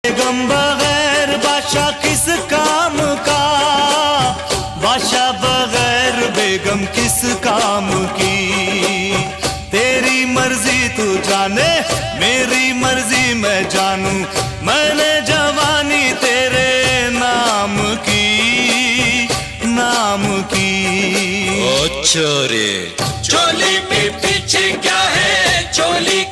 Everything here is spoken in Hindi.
बेगम बगैर बादशाह किस काम का, बादशाह बगैर बेगम किस काम की। तेरी मर्जी तू जाने, मेरी मर्जी मैं जानूं, मैंने जवानी तेरे नाम की, नाम की। अच्छा रे, चोली में पीछे क्या है, चोली